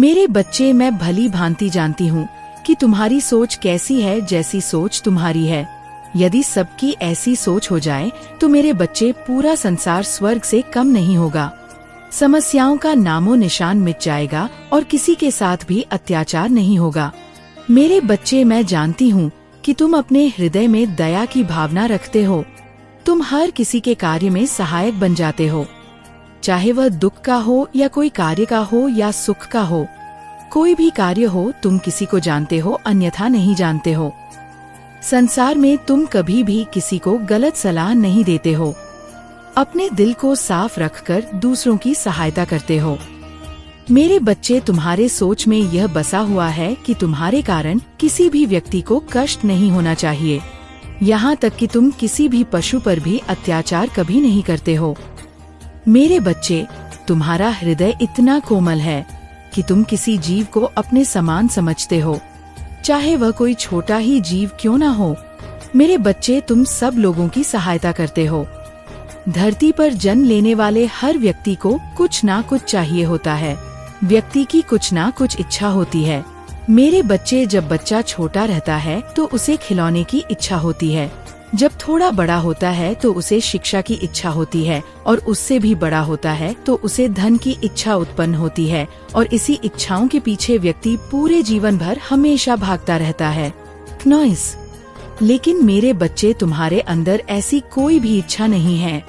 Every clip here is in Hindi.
मेरे बच्चे, मैं भली भांति जानती हूँ कि तुम्हारी सोच कैसी है, जैसी सोच तुम्हारी है। यदि सबकी ऐसी सोच हो जाए तो मेरे बच्चे, पूरा संसार स्वर्ग से कम नहीं होगा। समस्याओं का नामो निशान मिट जाएगा और किसी के साथ भी अत्याचार नहीं होगा। मेरे बच्चे, मैं जानती हूँ कि तुम अपने हृदय में दया की भावना रखते हो। तुम हर किसी के कार्य में सहायक बन जाते हो, चाहे वह दुख का हो या कोई कार्य का हो या सुख का हो। कोई भी कार्य हो, तुम किसी को जानते हो, अन्यथा नहीं जानते हो। संसार में तुम कभी भी किसी को गलत सलाह नहीं देते हो। अपने दिल को साफ रखकर दूसरों की सहायता करते हो। मेरे बच्चे, तुम्हारे सोच में यह बसा हुआ है कि तुम्हारे कारण किसी भी व्यक्ति को कष्ट नहीं होना चाहिए। यहाँ तक कि तुम किसी भी पशु पर भी अत्याचार कभी नहीं करते हो। मेरे बच्चे, तुम्हारा हृदय इतना कोमल है कि तुम किसी जीव को अपने समान समझते हो, चाहे वह कोई छोटा ही जीव क्यों न हो। मेरे बच्चे, तुम सब लोगों की सहायता करते हो। धरती पर जन्म लेने वाले हर व्यक्ति को कुछ ना कुछ चाहिए होता है। व्यक्ति की कुछ ना कुछ इच्छा होती है। मेरे बच्चे, जब बच्चा छोटा रहता है तो उसे खिलौने की इच्छा होती है। जब थोड़ा बड़ा होता है तो उसे शिक्षा की इच्छा होती है, और उससे भी बड़ा होता है तो उसे धन की इच्छा उत्पन्न होती है, और इसी इच्छाओं के पीछे व्यक्ति पूरे जीवन भर हमेशा भागता रहता है। नॉइस। लेकिन मेरे बच्चे, तुम्हारे अंदर ऐसी कोई भी इच्छा नहीं है।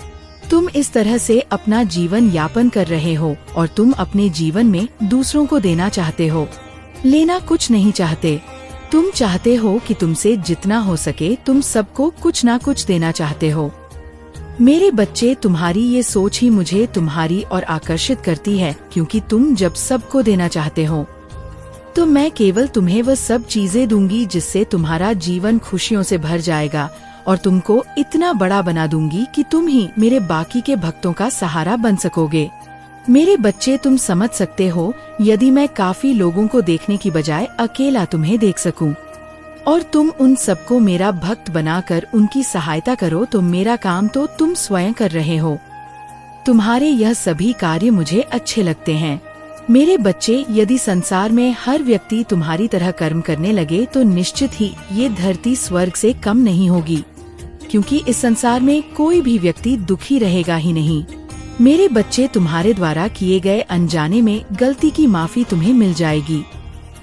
तुम इस तरह से अपना जीवन यापन कर रहे हो और तुम अपने जीवन में दूसरों को देना चाहते हो, लेना कुछ नहीं चाहते। तुम चाहते हो कि तुमसे जितना हो सके तुम सबको कुछ ना कुछ देना चाहते हो। मेरे बच्चे, तुम्हारी ये सोच ही मुझे तुम्हारी ओर आकर्षित करती है, क्योंकि तुम जब सबको देना चाहते हो तो मैं केवल तुम्हें वह सब चीजें दूंगी जिससे तुम्हारा जीवन खुशियों से भर जाएगा, और तुमको इतना बड़ा बना दूंगी कि तुम ही मेरे बाकी के भक्तों का सहारा बन सकोगे। मेरे बच्चे, तुम समझ सकते हो, यदि मैं काफी लोगों को देखने की बजाय अकेला तुम्हें देख सकूं, और तुम उन सबको मेरा भक्त बनाकर उनकी सहायता करो, तो मेरा काम तो तुम स्वयं कर रहे हो। तुम्हारे यह सभी कार्य मुझे अच्छे लगते हैं। मेरे बच्चे, यदि संसार में हर व्यक्ति तुम्हारी तरह कर्म करने लगे तो निश्चित ही ये धरती स्वर्ग से कम नहीं होगी, क्योंकि इस संसार में कोई भी व्यक्ति दुखी रहेगा ही नहीं। मेरे बच्चे, तुम्हारे द्वारा किए गए अनजाने में गलती की माफी तुम्हें मिल जाएगी।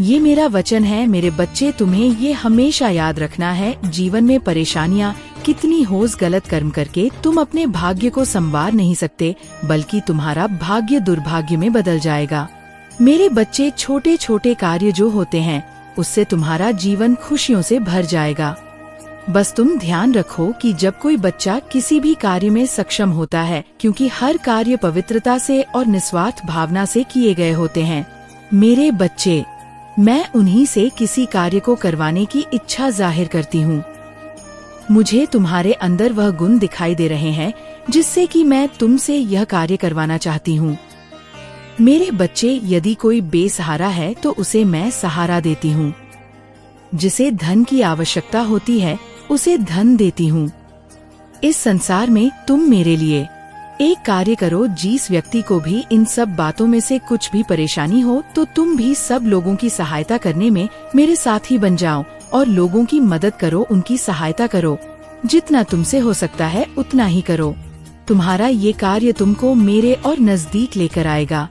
ये मेरा वचन है। मेरे बच्चे, तुम्हें ये हमेशा याद रखना है, जीवन में परेशानियाँ कितनी हो, गलत कर्म करके तुम अपने भाग्य को संवार नहीं सकते, बल्कि तुम्हारा भाग्य दुर्भाग्य में बदल जाएगा। मेरे बच्चे, छोटे छोटे कार्य जो होते हैं उससे तुम्हारा जीवन खुशियों से भर जाएगा। बस तुम ध्यान रखो कि जब कोई बच्चा किसी भी कार्य में सक्षम होता है, क्योंकि हर कार्य पवित्रता से और निस्वार्थ भावना से किए गए होते हैं। मेरे बच्चे, मैं उन्हीं से किसी कार्य को करवाने की इच्छा जाहिर करती हूँ। मुझे तुम्हारे अंदर वह गुण दिखाई दे रहे हैं जिससे कि मैं तुमसे यह कार्य करवाना चाहती हूँ। मेरे बच्चे, यदि कोई बेसहारा है तो उसे मैं सहारा देती हूँ। जिसे धन की आवश्यकता होती है उसे धन देती हूँ। इस संसार में तुम मेरे लिए एक कार्य करो, जिस व्यक्ति को भी इन सब बातों में से कुछ भी परेशानी हो तो तुम भी सब लोगों की सहायता करने में मेरे साथी बन जाओ और लोगों की मदद करो, उनकी सहायता करो। जितना तुमसे हो सकता है उतना ही करो। तुम्हारा ये कार्य तुमको मेरे और नजदीक लेकर आएगा।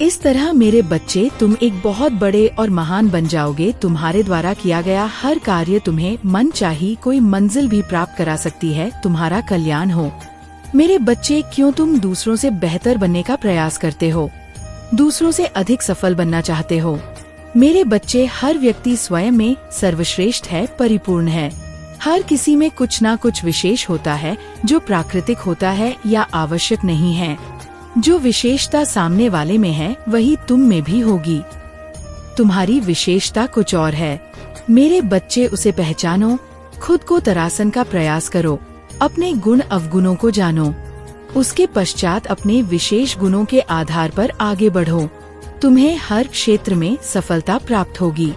इस तरह मेरे बच्चे, तुम एक बहुत बड़े और महान बन जाओगे। तुम्हारे द्वारा किया गया हर कार्य तुम्हें मनचाही कोई मंजिल भी प्राप्त करा सकती है। तुम्हारा कल्याण हो। मेरे बच्चे, क्यों तुम दूसरों से बेहतर बनने का प्रयास करते हो, दूसरों से अधिक सफल बनना चाहते हो। मेरे बच्चे, हर व्यक्ति स्वयं में सर्वश्रेष्ठ है, परिपूर्ण है। हर किसी में कुछ ना कुछ विशेष होता है जो प्राकृतिक होता है या आवश्यक नहीं है। जो विशेषता सामने वाले में है वही तुम में भी होगी। तुम्हारी विशेषता कुछ और है। मेरे बच्चे, उसे पहचानो, खुद को तरासन का प्रयास करो, अपने गुण अवगुणों को जानो, उसके पश्चात अपने विशेष गुणों के आधार पर आगे बढ़ो। तुम्हें हर क्षेत्र में सफलता प्राप्त होगी।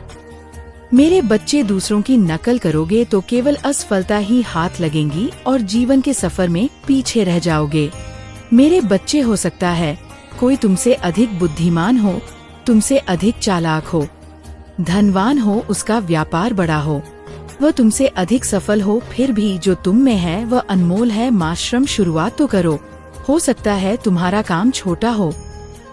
मेरे बच्चे, दूसरों की नकल करोगे तो केवल असफलता ही हाथ लगेंगी और जीवन के सफर में पीछे रह जाओगे। मेरे बच्चे, हो सकता है कोई तुमसे अधिक बुद्धिमान हो, तुमसे अधिक चालाक हो, धनवान हो, उसका व्यापार बड़ा हो, वह तुमसे अधिक सफल हो, फिर भी जो तुम में है वह अनमोल है। माश्रम शुरुआत तो करो। हो सकता है तुम्हारा काम छोटा हो,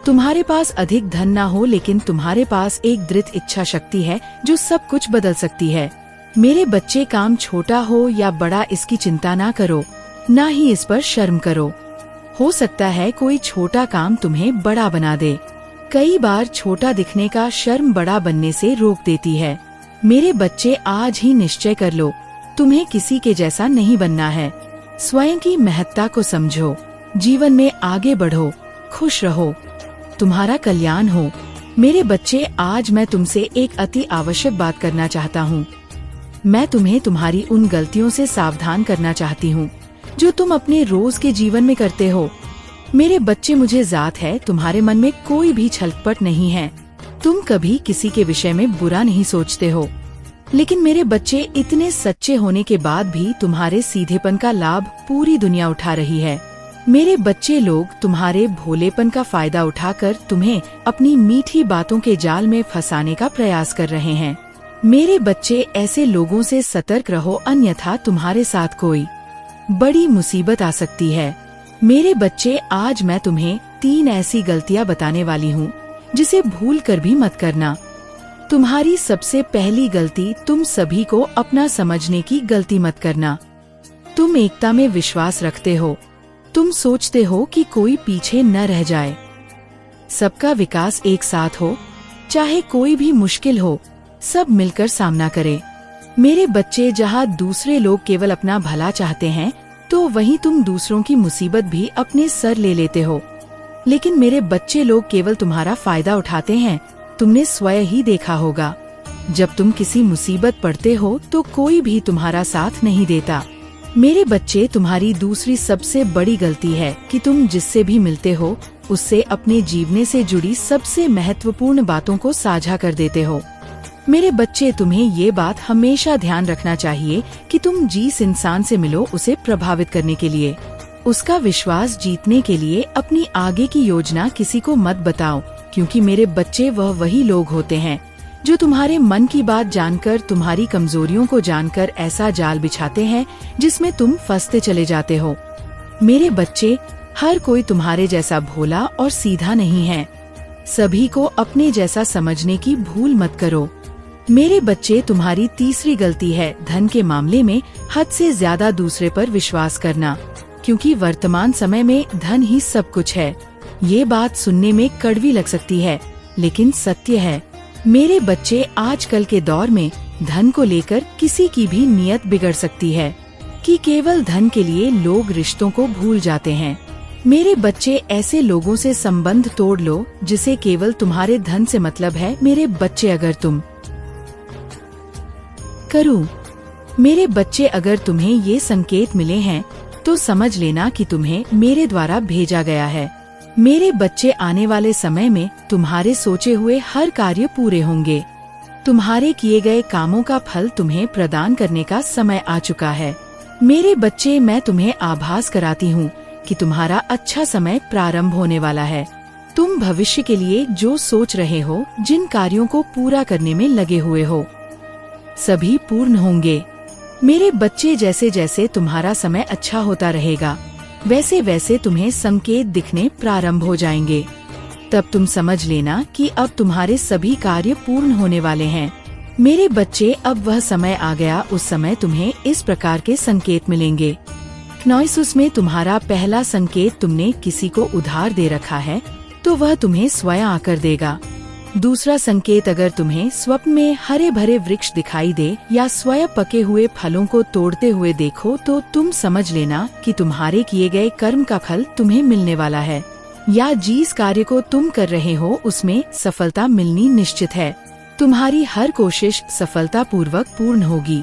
तुम्हारे पास अधिक धन ना हो, लेकिन तुम्हारे पास एक दृढ़ इच्छा शक्ति है जो सब कुछ बदल सकती है। मेरे बच्चे, काम छोटा हो या बड़ा इसकी चिंता ना करो, ना ही इस पर शर्म करो। हो सकता है कोई छोटा काम तुम्हें बड़ा बना दे। कई बार छोटा दिखने का शर्म बड़ा बनने से रोक देती है। मेरे बच्चे, आज ही निश्चय कर लो, तुम्हें किसी के जैसा नहीं बनना है। स्वयं की महत्ता को समझो, जीवन में आगे बढ़ो, खुश रहो, तुम्हारा कल्याण हो। मेरे बच्चे, आज मैं तुमसे एक अति आवश्यक बात करना चाहता हूँ। मैं तुम्हें तुम्हारी उन गलतियों से सावधान करना चाहती हूँ जो तुम अपने रोज के जीवन में करते हो। मेरे बच्चे, मुझे जात है तुम्हारे मन में कोई भी छलकपट नहीं है। तुम कभी किसी के विषय में बुरा नहीं सोचते हो, लेकिन मेरे बच्चे, इतने सच्चे होने के बाद भी तुम्हारे सीधेपन का लाभ पूरी दुनिया उठा रही है। मेरे बच्चे, लोग तुम्हारे भोलेपन का फायदा उठाकर तुम्हें अपनी मीठी बातों के जाल में फंसाने का प्रयास कर रहे हैं। मेरे बच्चे, ऐसे लोगों से सतर्क रहो, अन्यथा तुम्हारे साथ कोई बड़ी मुसीबत आ सकती है। मेरे बच्चे, आज मैं तुम्हें 3 ऐसी गलतियां बताने वाली हूँ जिसे भूल कर भी मत करना। तुम्हारी सबसे पहली गलती, तुम सभी को अपना समझने की गलती मत करना। तुम एकता में विश्वास रखते हो, तुम सोचते हो कि कोई पीछे न रह जाए, सबका विकास एक साथ हो, चाहे कोई भी मुश्किल हो, सब मिलकर सामना करे। मेरे बच्चे, जहाँ दूसरे लोग केवल अपना भला चाहते हैं, तो वहीं तुम दूसरों की मुसीबत भी अपने सर ले लेते हो। लेकिन मेरे बच्चे, लोग केवल तुम्हारा फायदा उठाते हैं। तुमने स्वयं ही देखा होगा, जब तुम किसी मुसीबत पड़ते हो तो कोई भी तुम्हारा साथ नहीं देता। मेरे बच्चे, तुम्हारी दूसरी सबसे बड़ी गलती है कि तुम जिससे भी मिलते हो उससे अपने जीवने से जुड़ी सबसे महत्वपूर्ण बातों को साझा कर देते हो। मेरे बच्चे, तुम्हें ये बात हमेशा ध्यान रखना चाहिए कि तुम जिस इंसान से मिलो उसे प्रभावित करने के लिए, उसका विश्वास जीतने के लिए अपनी आगे की योजना किसी को मत बताओ, क्योंकि मेरे बच्चे, वह वही लोग होते हैं जो तुम्हारे मन की बात जानकर, तुम्हारी कमजोरियों को जानकर ऐसा जाल बिछाते हैं जिसमें तुम फंसते चले जाते हो। मेरे बच्चे, हर कोई तुम्हारे जैसा भोला और सीधा नहीं है। सभी को अपने जैसा समझने की भूल मत करो। मेरे बच्चे, तुम्हारी तीसरी गलती है धन के मामले में हद से ज्यादा दूसरे पर विश्वास करना, क्योंकि वर्तमान समय में धन ही सब कुछ है। ये बात सुनने में कड़वी लग सकती है, लेकिन सत्य है। मेरे बच्चे, आजकल के दौर में धन को लेकर किसी की भी नीयत बिगड़ सकती है कि केवल धन के लिए लोग रिश्तों को भूल जाते हैं। मेरे बच्चे, ऐसे लोगों से संबंध तोड़ लो जिसे केवल तुम्हारे धन से मतलब है। मेरे बच्चे, अगर तुम करूं मेरे बच्चे, अगर तुम्हें ये संकेत मिले हैं तो समझ लेना कि तुम्हें मेरे द्वारा भेजा गया है। मेरे बच्चे, आने वाले समय में तुम्हारे सोचे हुए हर कार्य पूरे होंगे। तुम्हारे किए गए कामों का फल तुम्हें प्रदान करने का समय आ चुका है। मेरे बच्चे, मैं तुम्हें आभास कराती हूँ कि तुम्हारा अच्छा समय प्रारंभ होने वाला है। तुम भविष्य के लिए जो सोच रहे हो, जिन कार्यों को पूरा करने में लगे हुए हो, सभी पूर्ण होंगे। मेरे बच्चे, जैसे जैसे तुम्हारा समय अच्छा होता रहेगा, वैसे वैसे तुम्हें संकेत दिखने प्रारंभ हो जाएंगे। तब तुम समझ लेना कि अब तुम्हारे सभी कार्य पूर्ण होने वाले हैं। मेरे बच्चे, अब वह समय आ गया, उस समय तुम्हें इस प्रकार के संकेत मिलेंगे। क्नॉइसुस में तुम्हारा पहला संकेत, तुमने किसी को उधार दे रखा है तो वह तुम्हें स्वयं आकर देगा। दूसरा संकेत, अगर तुम्हें स्वप्न में हरे भरे वृक्ष दिखाई दे या स्वयं पके हुए फलों को तोड़ते हुए देखो तो तुम समझ लेना कि तुम्हारे किए गए कर्म का फल तुम्हें मिलने वाला है, या जिस कार्य को तुम कर रहे हो उसमें सफलता मिलनी निश्चित है। तुम्हारी हर कोशिश सफलतापूर्वक पूर्ण होगी।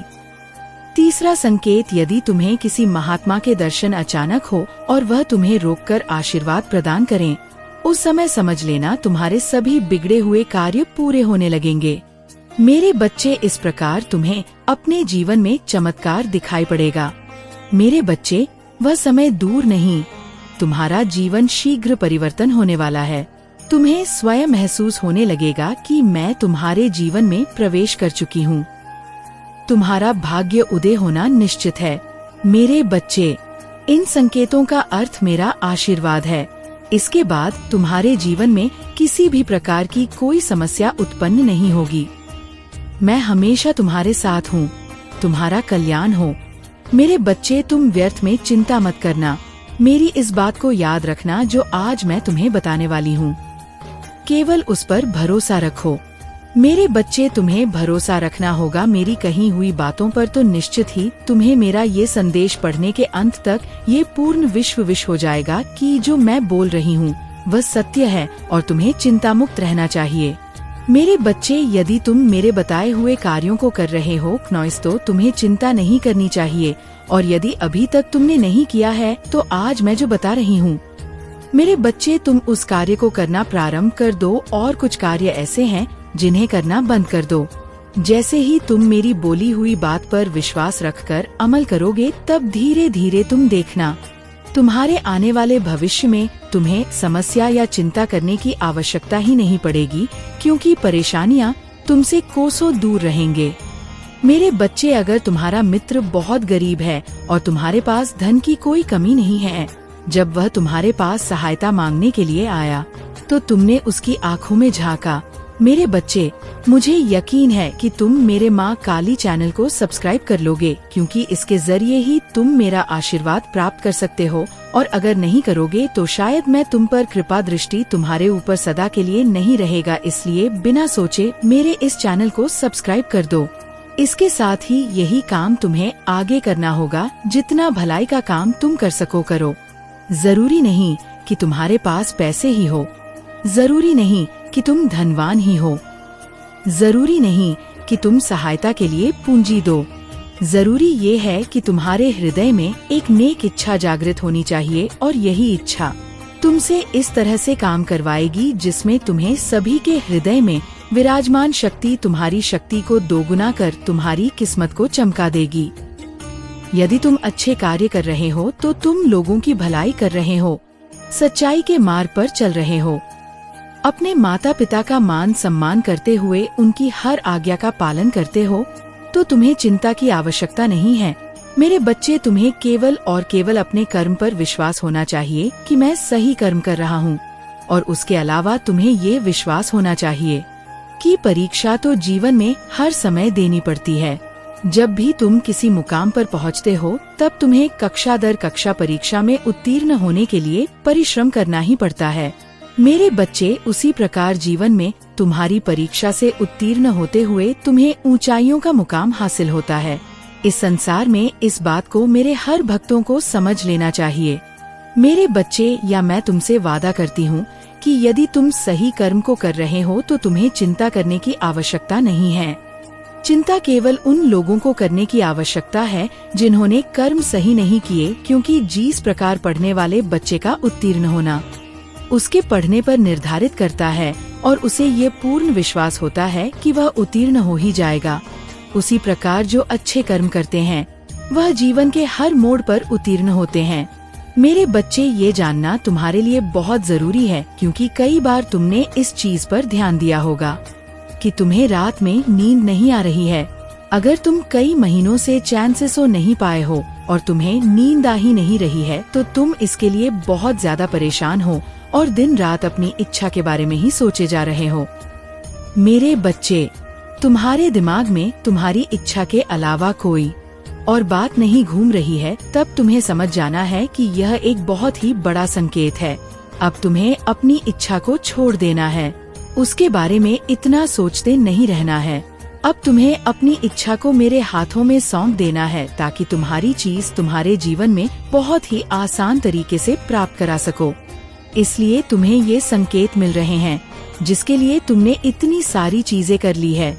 तीसरा संकेत, यदि तुम्हें किसी महात्मा के दर्शन अचानक हो और वह तुम्हें रोककर आशीर्वाद प्रदान करें, उस समय समझ लेना तुम्हारे सभी बिगड़े हुए कार्य पूरे होने लगेंगे। मेरे बच्चे, इस प्रकार तुम्हें अपने जीवन में चमत्कार दिखाई पड़ेगा। मेरे बच्चे, वह समय दूर नहीं, तुम्हारा जीवन शीघ्र परिवर्तन होने वाला है। तुम्हें स्वयं महसूस होने लगेगा कि मैं तुम्हारे जीवन में प्रवेश कर चुकी हूँ। तुम्हारा भाग्य उदय होना निश्चित है। मेरे बच्चे, इन संकेतों का अर्थ मेरा आशीर्वाद है। इसके बाद तुम्हारे जीवन में किसी भी प्रकार की कोई समस्या उत्पन्न नहीं होगी। मैं हमेशा तुम्हारे साथ हूँ। तुम्हारा कल्याण हो। मेरे बच्चे, तुम व्यर्थ में चिंता मत करना। मेरी इस बात को याद रखना जो आज मैं तुम्हें बताने वाली हूँ। केवल उस पर भरोसा रखो। मेरे बच्चे, तुम्हें भरोसा रखना होगा मेरी कही हुई बातों पर, तो निश्चित ही तुम्हें मेरा ये संदेश पढ़ने के अंत तक ये पूर्ण विश्वास हो जाएगा कि जो मैं बोल रही हूँ वह सत्य है और तुम्हें चिंता मुक्त रहना चाहिए। मेरे बच्चे, यदि तुम मेरे बताए हुए कार्यों को कर रहे हो तो तुम्हें चिंता नहीं करनी चाहिए, और यदि अभी तक तुमने नहीं किया है तो आज मैं जो बता रही हूँ मेरे बच्चे, तुम उस कार्य को करना प्रारंभ कर दो। और कुछ कार्य ऐसे हैं जिन्हें करना बंद कर दो। जैसे ही तुम मेरी बोली हुई बात पर विश्वास रखकर अमल करोगे, तब धीरे धीरे तुम देखना तुम्हारे आने वाले भविष्य में तुम्हें समस्या या चिंता करने की आवश्यकता ही नहीं पड़ेगी, क्योंकि परेशानियां तुमसे कोसों दूर रहेंगे। मेरे बच्चे, अगर तुम्हारा मित्र बहुत गरीब है और तुम्हारे पास धन की कोई कमी नहीं है, जब वह तुम्हारे पास सहायता मांगने के लिए आया तो तुमने उसकी आंखों में झांका। मेरे बच्चे, मुझे यकीन है कि तुम मेरे माँ काली चैनल को सब्सक्राइब कर लोगे, क्योंकि इसके जरिए ही तुम मेरा आशीर्वाद प्राप्त कर सकते हो, और अगर नहीं करोगे तो शायद मैं तुम पर कृपा दृष्टि तुम्हारे ऊपर सदा के लिए नहीं रहेगा। इसलिए बिना सोचे मेरे इस चैनल को सब्सक्राइब कर दो। इसके साथ ही यही काम तुम्हें आगे करना होगा। जितना भलाई का काम तुम कर सको करो। जरूरी नहीं कि तुम्हारे पास पैसे ही हो, जरूरी नहीं कि तुम धनवान ही हो, जरूरी नहीं कि तुम सहायता के लिए पूंजी दो। जरूरी ये है कि तुम्हारे हृदय में एक नेक इच्छा जागृत होनी चाहिए, और यही इच्छा तुमसे इस तरह से काम करवाएगी जिसमें तुम्हें सभी के हृदय में विराजमान शक्ति तुम्हारी शक्ति को दोगुना कर तुम्हारी किस्मत को चमका देगी। यदि तुम अच्छे कार्य कर रहे हो तो तुम लोगों की भलाई कर रहे हो, सच्चाई के मार्ग पर चल रहे हो, अपने माता पिता का मान सम्मान करते हुए उनकी हर आज्ञा का पालन करते हो, तो तुम्हें चिंता की आवश्यकता नहीं है। मेरे बच्चे, तुम्हें केवल और केवल अपने कर्म पर विश्वास होना चाहिए कि मैं सही कर्म कर रहा हूँ, और उसके अलावा तुम्हें ये विश्वास होना चाहिए कि परीक्षा तो जीवन में हर समय देनी पड़ती है। जब भी तुम किसी मुकाम पर पहुँचते हो, तब तुम्हें कक्षा दर कक्षा परीक्षा में उत्तीर्ण होने के लिए परिश्रम करना ही पड़ता है। मेरे बच्चे, उसी प्रकार जीवन में तुम्हारी परीक्षा से उत्तीर्ण होते हुए तुम्हें ऊंचाइयों का मुकाम हासिल होता है। इस संसार में इस बात को मेरे हर भक्तों को समझ लेना चाहिए। मेरे बच्चे, या मैं तुमसे वादा करती हूँ कि यदि तुम सही कर्म को कर रहे हो तो तुम्हें चिंता करने की आवश्यकता नहीं है। चिंता केवल उन लोगों को करने की आवश्यकता है जिन्होंने कर्म सही नहीं किए, क्योंकि जिस प्रकार पढ़ने वाले बच्चे का उत्तीर्ण होना उसके पढ़ने पर निर्धारित करता है, और उसे ये पूर्ण विश्वास होता है कि वह उत्तीर्ण हो ही जाएगा, उसी प्रकार जो अच्छे कर्म करते हैं वह जीवन के हर मोड़ पर उत्तीर्ण होते हैं। मेरे बच्चे, ये जानना तुम्हारे लिए बहुत जरूरी है, क्योंकि कई बार तुमने इस चीज पर ध्यान दिया होगा कि तुम्हें रात में नींद नहीं आ रही है। अगर तुम कई महीनों से चैन से सो नहीं पाए हो और तुम्हें नींद आ ही नहीं रही है, तो तुम इसके लिए बहुत ज्यादा परेशान हो और दिन रात अपनी इच्छा के बारे में ही सोचे जा रहे हो। मेरे बच्चे, तुम्हारे दिमाग में तुम्हारी इच्छा के अलावा कोई और बात नहीं घूम रही है, तब तुम्हें समझ जाना है कि यह एक बहुत ही बड़ा संकेत है। अब तुम्हें अपनी इच्छा को छोड़ देना है, उसके बारे में इतना सोचते नहीं रहना है। अब तुम्हें अपनी इच्छा को मेरे हाथों में सौंप देना है, ताकि तुम्हारी चीज तुम्हारे जीवन में बहुत ही आसान तरीके से प्राप्त करा सको। इसलिए तुम्हें ये संकेत मिल रहे हैं, जिसके लिए तुमने इतनी सारी चीजें कर ली है।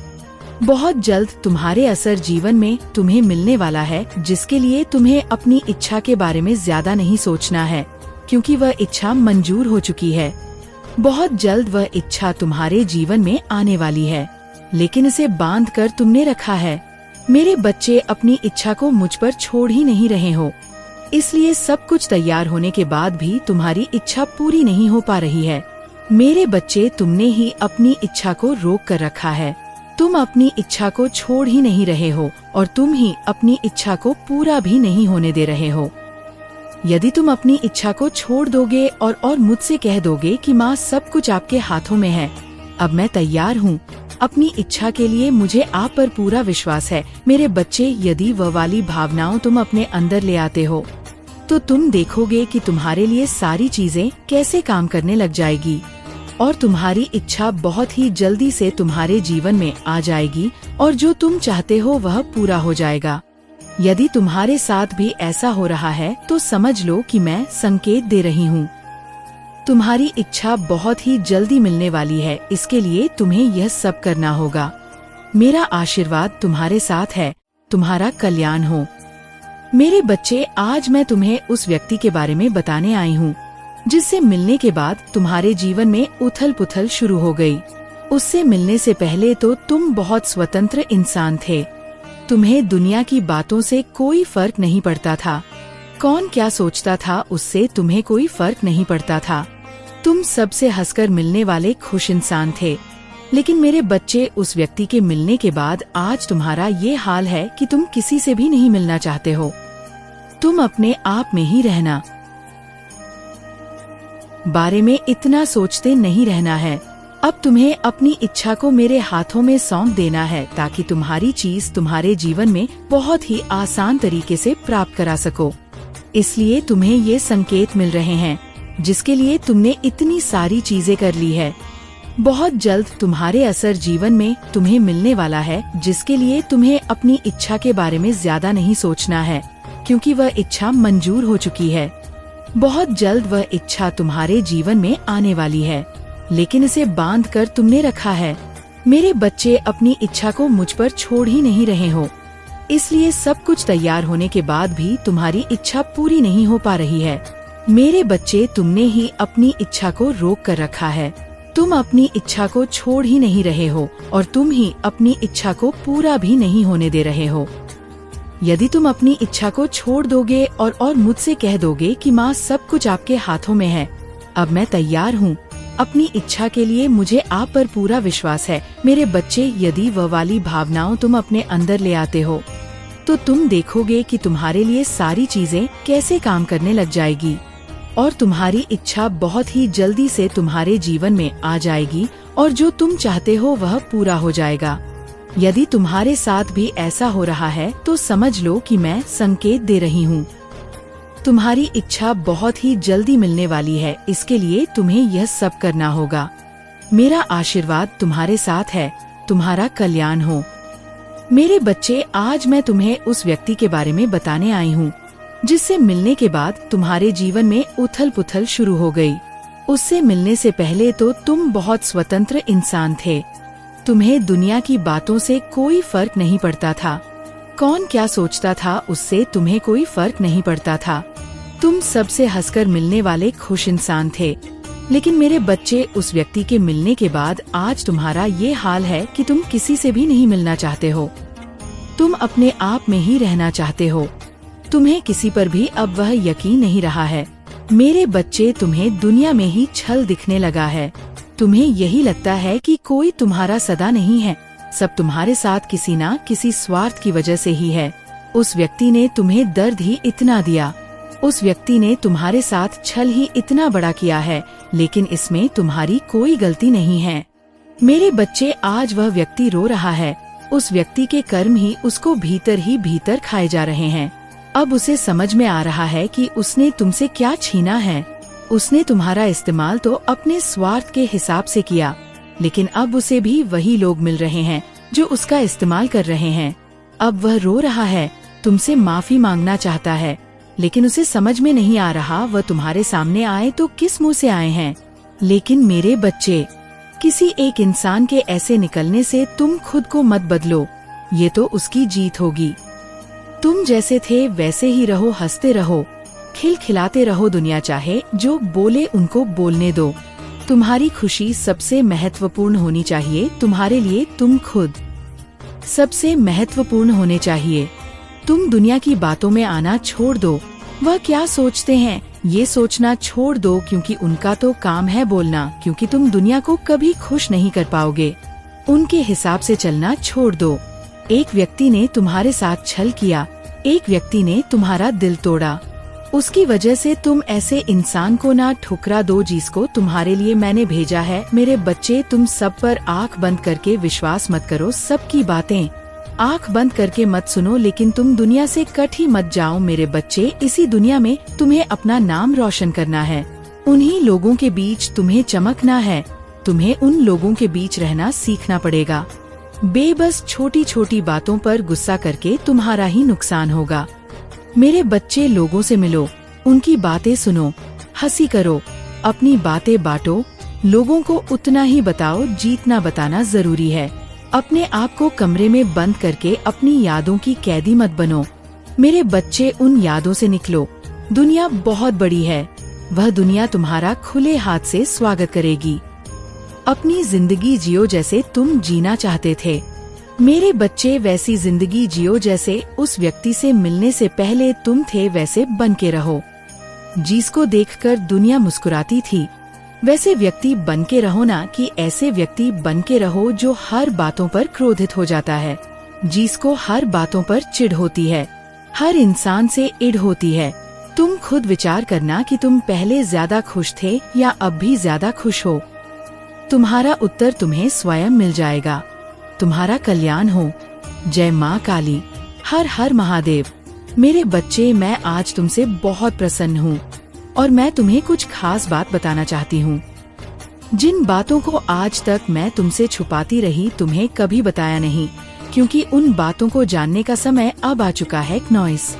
बहुत जल्द तुम्हारे असर जीवन में तुम्हें मिलने वाला है, जिसके लिए तुम्हें अपनी इच्छा के बारे में ज्यादा नहीं सोचना है, क्योंकि वह इच्छा मंजूर हो चुकी है। बहुत जल्द वह इच्छा तुम्हारे जीवन में आने वाली है, लेकिन इसे बांध कर तुमने रखा है। मेरे बच्चे, अपनी इच्छा को मुझ पर छोड़ ही नहीं रहे हो, इसलिए सब कुछ तैयार होने के बाद भी तुम्हारी इच्छा पूरी नहीं हो पा रही है। मेरे बच्चे, तुमने ही अपनी इच्छा को रोक कर रखा है। तुम अपनी इच्छा को छोड़ ही नहीं रहे हो और तुम ही अपनी इच्छा को पूरा भी नहीं होने दे रहे हो। यदि तुम अपनी इच्छा को छोड़ दोगे और मुझसे कह दोगे कि माँ, सब कुछ आपके हाथों में है, अब मैं तैयार हूँ अपनी इच्छा के लिए, मुझे आप पर पूरा विश्वास है। मेरे बच्चे, यदि वह वाली भावनाओं तुम अपने अंदर ले आते हो तो तुम देखोगे कि तुम्हारे लिए सारी चीजें कैसे काम करने लग जाएगी और तुम्हारी इच्छा बहुत ही जल्दी से तुम्हारे जीवन में आ जाएगी और जो तुम चाहते हो वह पूरा हो जाएगा। यदि तुम्हारे साथ भी ऐसा हो रहा है तो समझ लो कि मैं संकेत दे रही हूँ। तुम्हारी इच्छा बहुत ही जल्दी मिलने वाली है, इसके लिए तुम्हें यह सब करना होगा। मेरा आशीर्वाद तुम्हारे साथ है, तुम्हारा कल्याण हो। मेरे बच्चे, आज मैं तुम्हें उस व्यक्ति के बारे में बताने आई हूँ जिससे मिलने के बाद तुम्हारे जीवन में उथल पुथल शुरू हो गई। उससे मिलने से पहले तो तुम बहुत स्वतंत्र इंसान थे। तुम्हें दुनिया की बातों से कोई फर्क नहीं पड़ता था। कौन क्या सोचता था उससे तुम्हें कोई फर्क नहीं पड़ता था। तुम सबसे हंसकर मिलने वाले खुश इंसान थे। लेकिन मेरे बच्चे, उस व्यक्ति के मिलने के बाद आज तुम्हारा ये हाल है कि तुम किसी से भी नहीं मिलना चाहते हो। तुम अपने आप में ही रहना बारे में इतना सोचते नहीं रहना है। अब तुम्हें अपनी इच्छा को मेरे हाथों में सौंप देना है ताकि तुम्हारी चीज तुम्हारे जीवन में बहुत ही आसान तरीके से प्राप्त करा सको। इसलिए तुम्हें ये संकेत मिल रहे हैं जिसके लिए तुमने इतनी सारी चीजें कर ली है। बहुत जल्द तुम्हारे असर जीवन में तुम्हें मिलने वाला है जिसके लिए तुम्हें अपनी इच्छा के बारे में ज्यादा नहीं सोचना है क्योंकि वह इच्छा मंजूर हो चुकी है। बहुत जल्द वह इच्छा तुम्हारे जीवन में आने वाली है, लेकिन इसे बांध कर तुमने रखा है। मेरे बच्चे, अपनी इच्छा को मुझ पर छोड़ ही नहीं रहे हो, इसलिए सब कुछ तैयार होने के बाद भी तुम्हारी इच्छा पूरी नहीं हो पा रही है। मेरे बच्चे, तुमने ही अपनी इच्छा को रोक कर रखा है। तुम अपनी इच्छा को छोड़ ही नहीं रहे हो और तुम ही अपनी इच्छा को पूरा भी नहीं होने दे रहे हो। यदि तुम अपनी इच्छा को छोड़ दोगे और मुझसे कह दोगे कि माँ, सब कुछ आपके हाथों में है, अब मैं तैयार हूँ अपनी इच्छा के लिए, मुझे आप पर पूरा विश्वास है। मेरे बच्चे, यदि वह वाली भावनाओं तुम अपने अंदर ले आते हो तो तुम देखोगे कि तुम्हारे लिए सारी चीजें कैसे काम करने लग जाएगी और तुम्हारी इच्छा बहुत ही जल्दी से तुम्हारे जीवन में आ जाएगी और जो तुम चाहते हो वह पूरा हो जाएगा। यदि तुम्हारे साथ भी ऐसा हो रहा है तो समझ लो कि मैं संकेत दे रही हूँ। तुम्हारी इच्छा बहुत ही जल्दी मिलने वाली है, इसके लिए तुम्हें यह सब करना होगा। मेरा आशीर्वाद तुम्हारे साथ है, तुम्हारा कल्याण हो। मेरे बच्चे, आज मैं तुम्हें उस व्यक्ति के बारे में बताने आई हूँ जिससे मिलने के बाद तुम्हारे जीवन में उथल पुथल शुरू हो गई। उससे मिलने से पहले तो तुम बहुत स्वतंत्र इंसान थे। तुम्हें दुनिया की बातों से कोई फर्क नहीं पड़ता था। कौन क्या सोचता था उससे तुम्हें कोई फर्क नहीं पड़ता था। तुम सबसे हंसकर मिलने वाले खुश इंसान थे। लेकिन मेरे बच्चे, उस व्यक्ति के मिलने के बाद आज तुम्हारा ये हाल है कि तुम किसी से भी नहीं मिलना चाहते हो। तुम अपने आप में ही रहना चाहते हो। तुम्हें किसी पर भी अब वह यकीन नहीं रहा है। मेरे बच्चे, तुम्हें दुनिया में ही छल दिखने लगा है। तुम्हें यही लगता है कि कोई तुम्हारा सदा नहीं है, सब तुम्हारे साथ किसी ना किसी स्वार्थ की वजह से ही है। उस व्यक्ति ने तुम्हें दर्द ही इतना दिया, उस व्यक्ति ने तुम्हारे साथ छल ही इतना बड़ा किया है, लेकिन इसमें तुम्हारी कोई गलती नहीं है। मेरे बच्चे, आज वह व्यक्ति रो रहा है। उस व्यक्ति के कर्म ही उसको भीतर ही भीतर खाए जा रहे हैं। अब उसे समझ में आ रहा है कि उसने तुमसे क्या छीना है। उसने तुम्हारा इस्तेमाल तो अपने स्वार्थ के हिसाब से किया, लेकिन अब उसे भी वही लोग मिल रहे हैं जो उसका इस्तेमाल कर रहे हैं। अब वह रो रहा है, तुमसे माफी मांगना चाहता है, लेकिन उसे समझ में नहीं आ रहा वह तुम्हारे सामने आए तो किस मुंह से आए हैं। लेकिन मेरे बच्चे, किसी एक इंसान के ऐसे निकलने से तुम खुद को मत बदलो, ये तो उसकी जीत होगी। तुम जैसे थे वैसे ही रहो, हंसते रहो, खिलखिलाते रहो। दुनिया चाहे जो बोले उनको बोलने दो। तुम्हारी खुशी सबसे महत्वपूर्ण होनी चाहिए। तुम्हारे लिए तुम खुद सबसे महत्वपूर्ण होने चाहिए। तुम दुनिया की बातों में आना छोड़ दो। वह क्या सोचते हैं ये सोचना छोड़ दो, क्योंकि उनका तो काम है बोलना, क्योंकि तुम दुनिया को कभी खुश नहीं कर पाओगे। उनके हिसाब से चलना छोड़ दो। एक व्यक्ति ने तुम्हारे साथ छल किया, एक व्यक्ति ने तुम्हारा दिल तोड़ा। उसकी वजह से तुम ऐसे इंसान को ना ठुकरा दो जिसको तुम्हारे लिए मैंने भेजा है। मेरे बच्चे, तुम सब पर आंख बंद करके विश्वास मत करो, सबकी बातें आंख बंद करके मत सुनो, लेकिन तुम दुनिया से कट ही मत जाओ मेरे बच्चे। इसी दुनिया में तुम्हें अपना नाम रोशन करना है, उन्हीं लोगों के बीच तुम्हें चमकना है। तुम्हें उन लोगों के बीच रहना सीखना पड़ेगा। बेबस छोटी छोटी बातों पर गुस्सा करके तुम्हारा ही नुकसान होगा। मेरे बच्चे, लोगों से मिलो, उनकी बातें सुनो, हंसी करो, अपनी बातें बांटो, लोगों को उतना ही बताओ जितना बताना जरूरी है। अपने आप को कमरे में बंद करके अपनी यादों की कैदी मत बनो। मेरे बच्चे, उन यादों से निकलो। दुनिया बहुत बड़ी है, वह दुनिया तुम्हारा खुले हाथ से स्वागत करेगी। अपनी जिंदगी जियो जैसे तुम जीना चाहते थे। मेरे बच्चे, वैसी जिंदगी जियो जैसे उस व्यक्ति से मिलने से पहले तुम थे, वैसे बन के रहो। जिसको देखकर दुनिया मुस्कुराती थी, वैसे व्यक्ति बन के रहो ना, कि ऐसे व्यक्ति बन के रहो जो हर बातों पर क्रोधित हो जाता है, जिसको हर बातों पर चिढ़ होती है, हर इंसान से इढ़ होती है। तुम खुद विचार करना कि तुम पहले ज्यादा खुश थे या अब भी ज्यादा खुश हो। तुम्हारा उत्तर तुम्हें स्वयं मिल जाएगा। तुम्हारा कल्याण हो। जय माँ काली। हर हर महादेव। मेरे बच्चे, मैं आज तुमसे बहुत प्रसन्न हूँ और मैं तुम्हें कुछ खास बात बताना चाहती हूँ। जिन बातों को आज तक मैं तुमसे छुपाती रही, तुम्हें कभी बताया नहीं, क्योंकि उन बातों को जानने का समय अब आ चुका है। नॉइस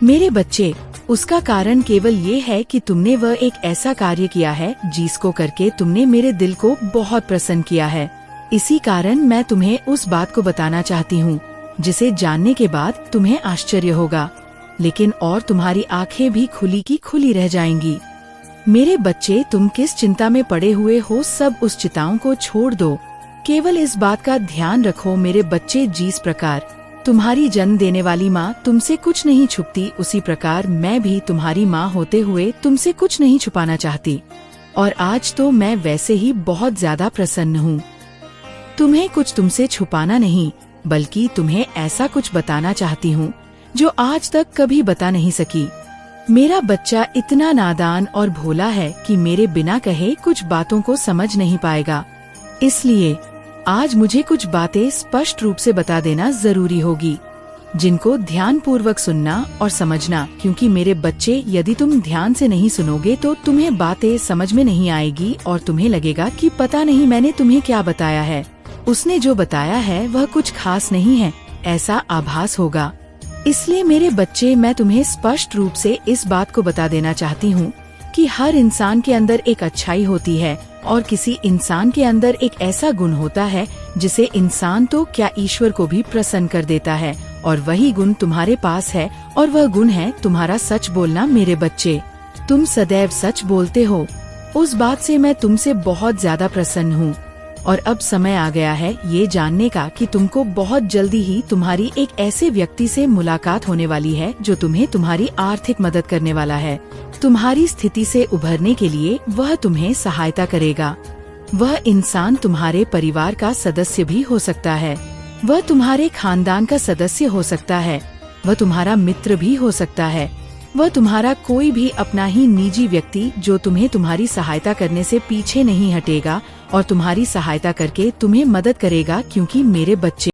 मेरे बच्चे, उसका कारण केवल ये है कि तुमने वह एक ऐसा कार्य किया है जिसको करके तुमने मेरे दिल को बहुत प्रसन्न किया है। इसी कारण मैं तुम्हें उस बात को बताना चाहती हूँ जिसे जानने के बाद तुम्हें आश्चर्य होगा, लेकिन और तुम्हारी आंखें भी खुली की खुली रह जाएंगी। मेरे बच्चे, तुम किस चिंता में पड़े हुए हो, सब उस चिंताओं को छोड़ दो। केवल इस बात का ध्यान रखो मेरे बच्चे, जिस प्रकार तुम्हारी जन्म देने वाली माँ तुमसे कुछ नहीं छुपती, उसी प्रकार मैं भी तुम्हारी माँ होते हुए तुमसे कुछ नहीं छुपाना चाहती। और आज तो मैं वैसे ही बहुत ज्यादा प्रसन्न हूँ। तुम्हें कुछ तुमसे छुपाना नहीं, बल्कि तुम्हें ऐसा कुछ बताना चाहती हूँ जो आज तक कभी बता नहीं सकी। मेरा बच्चा इतना नादान और भोला है कि मेरे बिना कहे कुछ बातों को समझ नहीं पाएगा। इसलिए आज मुझे कुछ बातें स्पष्ट रूप से बता देना जरूरी होगी, जिनको ध्यान पूर्वक सुनना और समझना, क्योंकि मेरे बच्चे, यदि तुम ध्यान से नहीं सुनोगे तो तुम्हें बातें समझ में नहीं आएगी और तुम्हें लगेगा कि पता नहीं मैंने तुम्हें क्या बताया है, उसने जो बताया है वह कुछ खास नहीं है, ऐसा आभास होगा। इसलिए मेरे बच्चे, मैं तुम्हें स्पष्ट रूप से इस बात को बता देना चाहती हूँ कि हर इंसान के अंदर एक अच्छाई होती है और किसी इंसान के अंदर एक ऐसा गुण होता है जिसे इंसान तो क्या ईश्वर को भी प्रसन्न कर देता है, और वही गुण तुम्हारे पास है, और वह गुण है तुम्हारा सच बोलना। मेरे बच्चे, तुम सदैव सच बोलते हो, उस बात से मैं तुमसे बहुत ज्यादा प्रसन्न हूँ। और अब समय आ गया है ये जानने का कि तुमको बहुत जल्दी ही तुम्हारी एक ऐसे व्यक्ति से मुलाकात होने वाली है जो तुम्हें तुम्हारी आर्थिक मदद करने वाला है। तुम्हारी स्थिति से उभरने के लिए वह तुम्हें सहायता करेगा। वह इंसान तुम्हारे परिवार का सदस्य भी हो सकता है, वह तुम्हारे खानदान का सदस्य हो सकता है, वह तुम्हारा मित्र भी हो सकता है, वह तुम्हारा कोई भी अपना ही निजी व्यक्ति जो तुम्हें तुम्हारी सहायता करने से पीछे नहीं हटेगा और तुम्हारी सहायता करके तुम्हें मदद करेगा, क्योंकि मेरे बच्चे